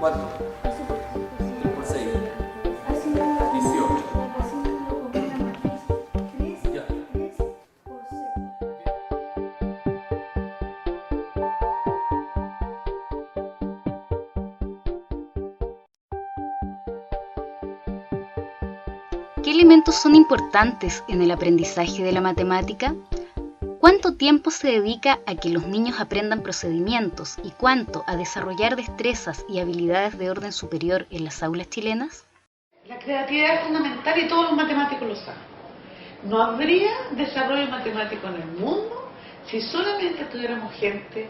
4 por 6, 18. Ya. ¿Qué elementos son importantes en el aprendizaje de la matemática? ¿Cuánto tiempo se dedica a que los niños aprendan procedimientos y cuánto a desarrollar destrezas y habilidades de orden superior en las aulas chilenas? La creatividad es fundamental y todos los matemáticos lo saben. No habría desarrollo matemático en el mundo si solamente tuviéramos gente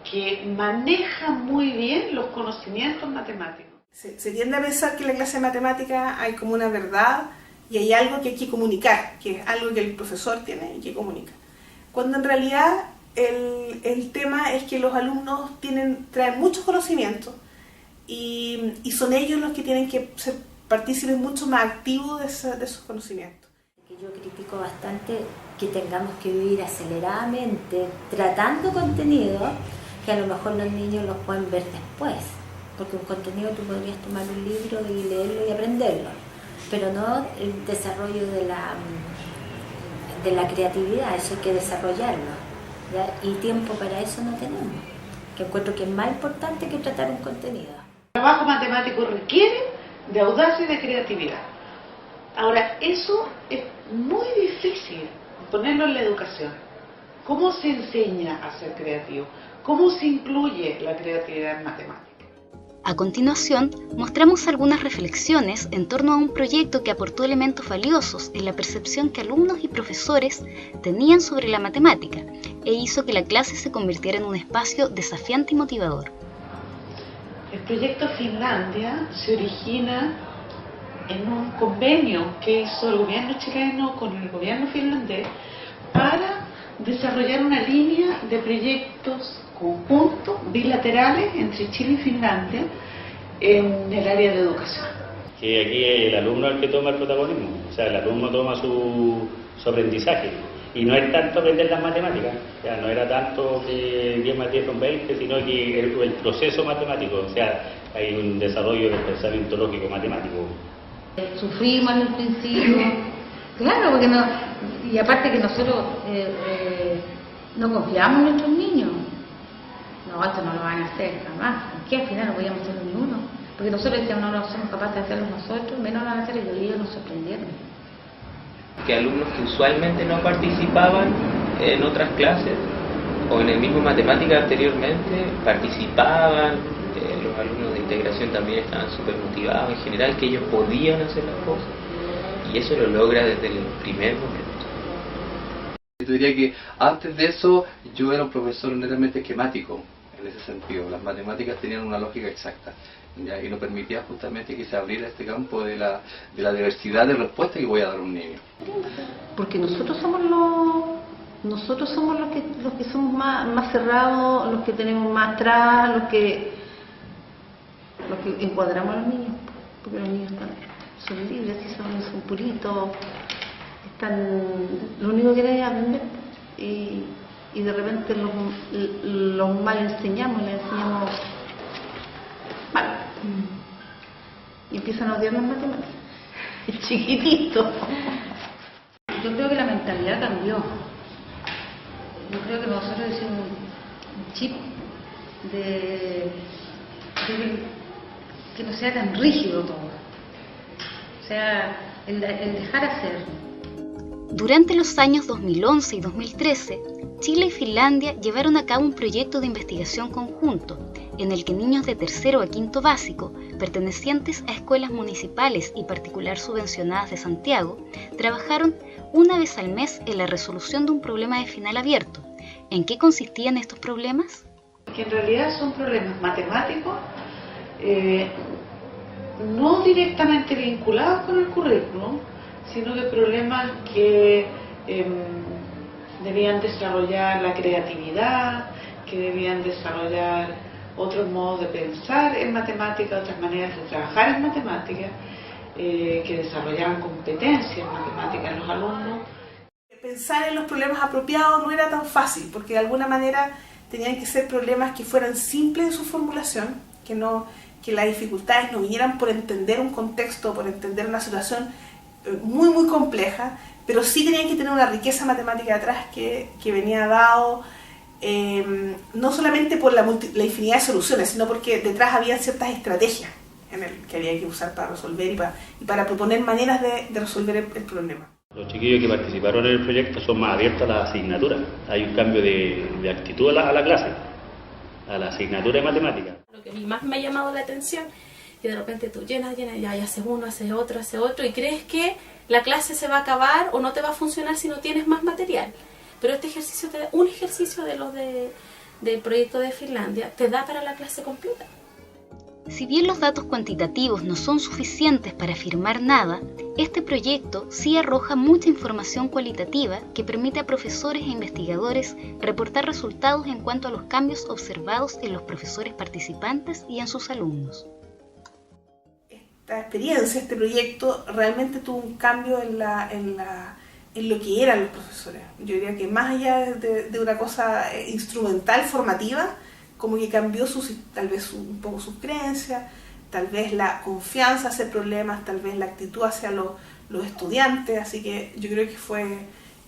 que maneja muy bien los conocimientos matemáticos. Se tiende a pensar que en la clase de matemática hay como una verdad y hay algo que hay que comunicar, que es algo que el profesor tiene y que comunica. Cuando en realidad el tema es que los alumnos traen muchos conocimientos y son ellos los que tienen que ser partícipes mucho más activos de esos conocimientos. Yo critico bastante que tengamos que vivir aceleradamente tratando contenidos que a lo mejor los niños los pueden ver después, porque un contenido tú podrías tomar un libro y leerlo y aprenderlo, pero no el desarrollo de la creatividad, eso hay que desarrollarlo, ¿ya? Y tiempo para eso no tenemos, que encuentro que es más importante que tratar un contenido. El trabajo matemático requiere de audacia y de creatividad. Ahora, eso es muy difícil ponerlo en la educación. ¿Cómo se enseña a ser creativo? ¿Cómo se incluye la creatividad en matemáticas? A continuación, mostramos algunas reflexiones en torno a un proyecto que aportó elementos valiosos en la percepción que alumnos y profesores tenían sobre la matemática e hizo que la clase se convirtiera en un espacio desafiante y motivador. El proyecto Finlandia se origina en un convenio que hizo el gobierno chileno con el gobierno finlandés para desarrollar una línea de proyectos conjuntos bilaterales entre Chile y Finlandia en el área de educación. Que aquí el alumno es el que toma el protagonismo, o sea, el alumno toma su aprendizaje. Y no es tanto aprender las matemáticas, o sea, no era tanto que 10 más 10 son 20, sino que el proceso matemático, o sea, hay un desarrollo del pensamiento lógico matemático. Sufrimos en el principio, claro, porque no, y aparte que nosotros no confiamos en nuestros niños. No, esto no lo van a hacer jamás. ¿Qué al final no podíamos hacerlo ni uno? Porque nosotros decíamos, no somos capaces de hacerlo nosotros, menos lo van a hacer ellos, y ellos nos sorprendieron. Que alumnos que usualmente no participaban en otras clases o en el mismo matemática anteriormente participaban, los alumnos de integración también estaban súper motivados en general, que ellos podían hacer las cosas, y eso lo logra desde el primer momento. Yo diría que antes de eso yo era un profesor netamente esquemático en ese sentido. Las matemáticas tenían una lógica exacta, ¿ya? Y nos permitía justamente que se abriera este campo de la diversidad de respuestas que voy a dar a un niño. Porque nosotros somos los que somos más cerrados, los que tenemos más atrás, los que encuadramos a los niños, porque los niños son libres, son puritos, lo único que quieren es aprender, y de repente los mal enseñamos, les enseñamos mal, y empiezan a odiar las matemáticas, es chiquitito. Yo creo que la mentalidad cambió. Yo creo que nosotros hicimos un chip de que no sea tan rígido todo. O sea, el dejar hacer. Durante los años 2011 y 2013, Chile y Finlandia llevaron a cabo un proyecto de investigación conjunto en el que niños de tercero a quinto básico, pertenecientes a escuelas municipales y particular subvencionadas de Santiago, trabajaron una vez al mes en la resolución de un problema de final abierto. ¿En qué consistían estos problemas? Que en realidad son problemas matemáticos, no directamente vinculados con el currículum, sino que problemas que debían desarrollar la creatividad, que debían desarrollar otros modos de pensar en matemáticas, otras maneras de trabajar en matemáticas, que desarrollaran competencias en matemáticas en los alumnos. Pensar en los problemas apropiados no era tan fácil, porque de alguna manera tenían que ser problemas que fueran simples en su formulación, que que las dificultades no vinieran por entender un contexto, por entender una situación muy muy compleja, pero sí tenían que tener una riqueza matemática atrás que venía dado no solamente por la infinidad de soluciones, sino porque detrás había ciertas estrategias que había que usar para resolver y para proponer maneras de resolver el problema. Los chiquillos que participaron en el proyecto son más abiertos a la asignatura. Hay un cambio de actitud a la clase, a la asignatura de matemáticas. Lo que a mí más me ha llamado la atención, que de repente tú llenas, ya haces uno, haces otro, y crees que la clase se va a acabar o no te va a funcionar si no tienes más material. Pero este ejercicio, un ejercicio de los del proyecto de Finlandia, te da para la clase completa. Si bien los datos cuantitativos no son suficientes para afirmar nada, este proyecto sí arroja mucha información cualitativa que permite a profesores e investigadores reportar resultados en cuanto a los cambios observados en los profesores participantes y en sus alumnos. Esta experiencia, este proyecto, realmente tuvo un cambio en lo que eran los profesores. Yo diría que más allá de una cosa instrumental, formativa, como que cambió tal vez un poco sus creencias, tal vez la confianza hacia problemas, tal vez la actitud hacia los estudiantes, así que yo creo que fue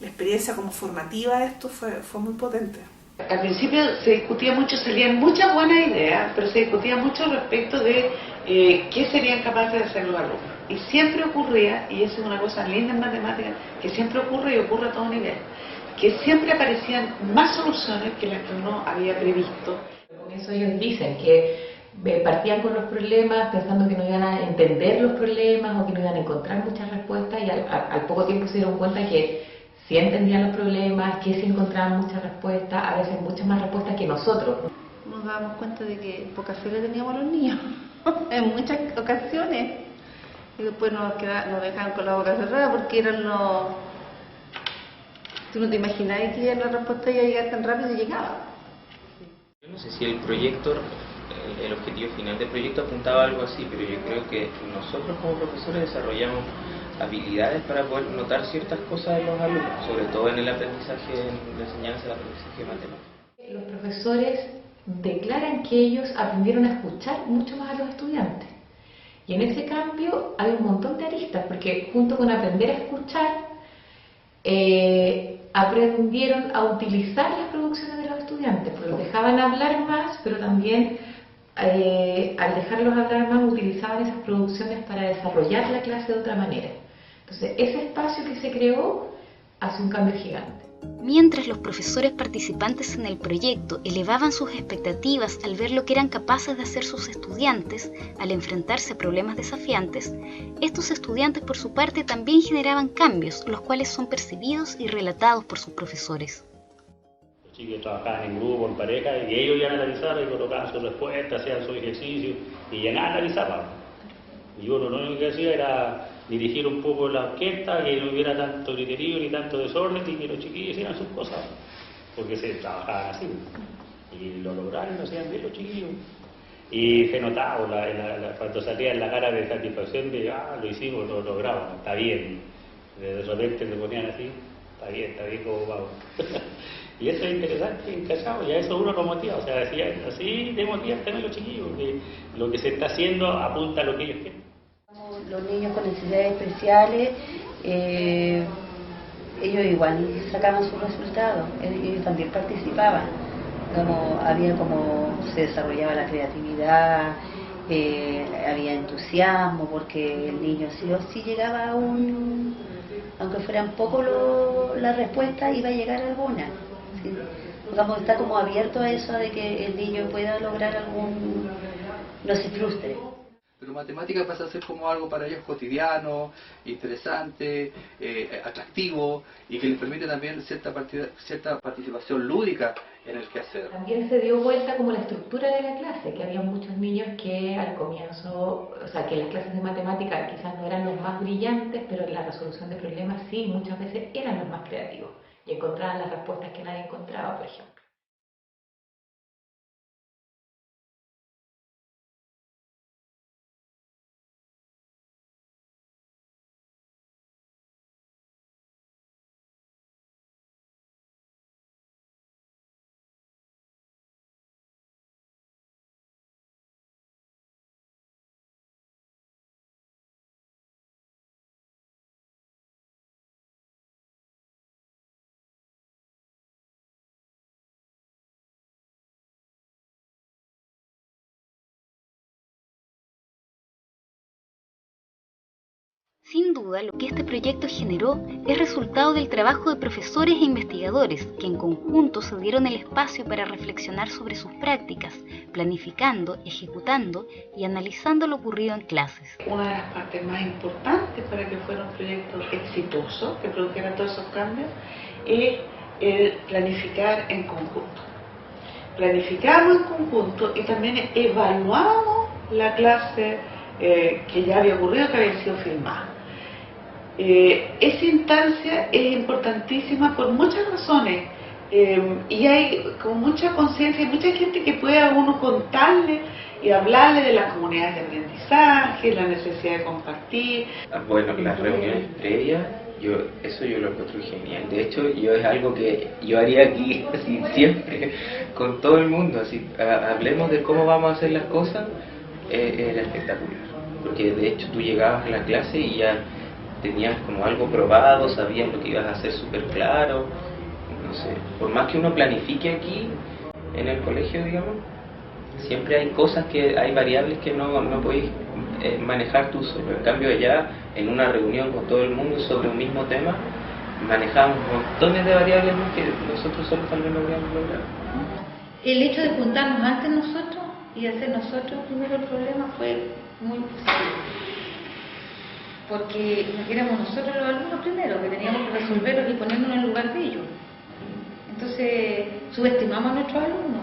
la experiencia como formativa de esto fue muy potente. Al principio se discutía mucho, salían muchas buenas ideas, pero se discutía mucho respecto de qué serían capaces de hacer los alumnos. Y siempre ocurría, y eso es una cosa linda en matemáticas, que siempre ocurre y ocurre a todo nivel, que siempre aparecían más soluciones que las que uno había previsto. Con eso ellos dicen que partían con los problemas pensando que no iban a entender los problemas o que no iban a encontrar muchas respuestas, y al poco tiempo se dieron cuenta que sí entendían los problemas, que sí encontraban muchas respuestas, a veces muchas más respuestas que nosotros. Nos dábamos cuenta de que poca fe le teníamos a los niños en muchas ocasiones, y después nos dejaban con la boca cerrada porque eran los... Tú no te imaginabas que la respuesta iba a llegar tan rápido y llegaba. Yo no sé si el proyecto, el objetivo final del proyecto apuntaba a algo así, pero yo creo que nosotros como profesores desarrollamos habilidades para poder notar ciertas cosas en los alumnos, sobre todo en el aprendizaje, en la enseñanza del aprendizaje matemático. Los profesores declaran que ellos aprendieron a escuchar mucho más a los estudiantes. Y en ese cambio hay un montón de aristas, porque junto con aprender a escuchar, aprendieron a utilizar las producciones de los estudiantes, porque los dejaban hablar más, pero también al dejarlos hablar más utilizaban esas producciones para desarrollar la clase de otra manera. Entonces ese espacio que se creó hace un cambio gigante. Mientras los profesores participantes en el proyecto elevaban sus expectativas al ver lo que eran capaces de hacer sus estudiantes al enfrentarse a problemas desafiantes, estos estudiantes por su parte también generaban cambios, los cuales son percibidos y relatados por sus profesores. Los chicos trabajaban en grupo, en pareja, y ellos ya analizaban y colocaban sus respuestas, hacían su ejercicio, y ya nada analizaban. Y uno lo único que hacía era dirigir un poco la orquesta, que no hubiera tanto griterío ni tanto desorden, y que los chiquillos hicieran sus cosas, porque se trabajaban así. Y lo lograron, lo hacían bien los chiquillos. Y se notaba cuando salía en la cara de satisfacción de, lo hicimos, lo logramos, está bien. De repente le ponían así, está bien como vamos. Y eso es interesante, encajado, y a eso uno lo motiva, o sea, así te motivan también los chiquillos, que lo que se está haciendo apunta a lo que ellos quieren. Los niños con necesidades especiales, ellos igual sacaban sus resultados, ellos también participaban, como se desarrollaba la creatividad, había entusiasmo, porque el niño sí o sí llegaba a aunque fueran poco la respuesta, iba a llegar a alguna. ¿Sí? Está como abierto a eso de que el niño pueda lograr no se frustre. Pero matemática pasa a ser como algo para ellos cotidiano, interesante, atractivo, y que les permite también cierta participación lúdica en el quehacer. También se dio vuelta como la estructura de la clase, que había muchos niños que al comienzo, o sea, que las clases de matemática quizás no eran los más brillantes, pero en la resolución de problemas sí, muchas veces eran los más creativos y encontraban las respuestas que nadie encontraba, por ejemplo. Sin duda, lo que este proyecto generó es resultado del trabajo de profesores e investigadores que en conjunto se dieron el espacio para reflexionar sobre sus prácticas, planificando, ejecutando y analizando lo ocurrido en clases. Una de las partes más importantes para que fuera un proyecto exitoso, que produjera todos esos cambios, es el planificar en conjunto. Planificamos en conjunto y también evaluamos la clase que ya había ocurrido, que había sido filmada. Esa instancia es importantísima por muchas razones y hay con mucha conciencia, hay mucha gente que puede a uno contarle y hablarle de las comunidades de aprendizaje, la necesidad de compartir. Bueno, las reuniones previas, eso yo lo encuentro genial. De hecho, yo es algo que yo haría aquí así, siempre, con todo el mundo. Así, hablemos de cómo vamos a hacer las cosas, era espectacular. Porque de hecho tú llegabas a la clase y ya tenías como algo probado, sabías lo que ibas a hacer súper claro. No sé, por más que uno planifique aquí en el colegio, digamos, siempre hay cosas hay variables que no podéis manejar tú solo. En cambio allá, en una reunión con todo el mundo sobre un mismo tema, manejamos montones de variables que nosotros solo tal vez no hubiéramos logrado. El hecho de juntarnos antes nosotros y hacer nosotros primero el problema fue muy positivo, porque éramos nosotros los alumnos primero que teníamos que resolverlos y ponernos en el lugar de ellos. Entonces subestimamos a nuestros alumnos,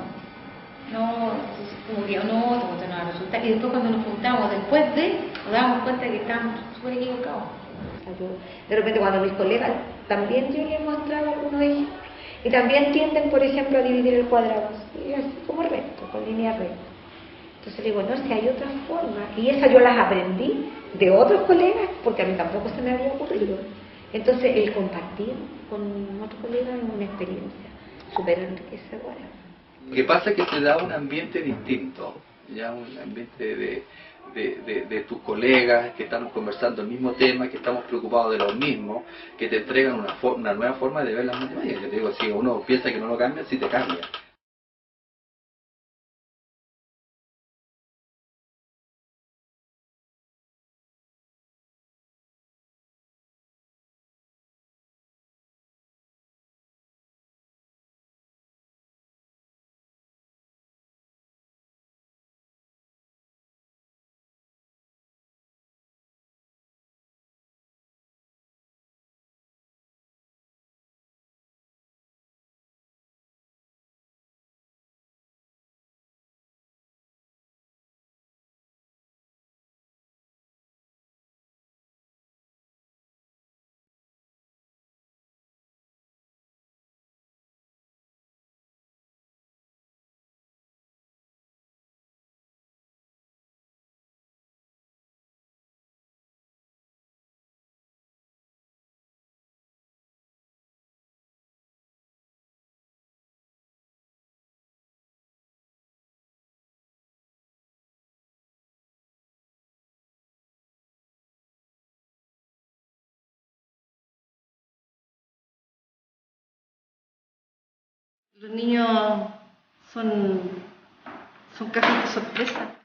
como que no va a resultar, y después cuando nos juntamos después nos damos cuenta que estábamos súper equivocados. De repente cuando mis colegas también yo les mostraba algunos ejemplos y también tienden, por ejemplo, a dividir el cuadrado así como recto, con línea recta. Entonces le digo, no, si hay otras formas, y esas yo las aprendí de otros colegas porque a mí tampoco se me había ocurrido. Entonces el compartir con otros colegas es una experiencia súper enriquecedora. Lo que pasa es que se da un ambiente distinto, ya un ambiente de tus colegas que están conversando el mismo tema, que estamos preocupados de lo mismo, que te entregan una nueva forma de ver las matemáticas. Yo te digo, si uno piensa que no lo cambia, sí te cambia. Los niños son cajas de sorpresa.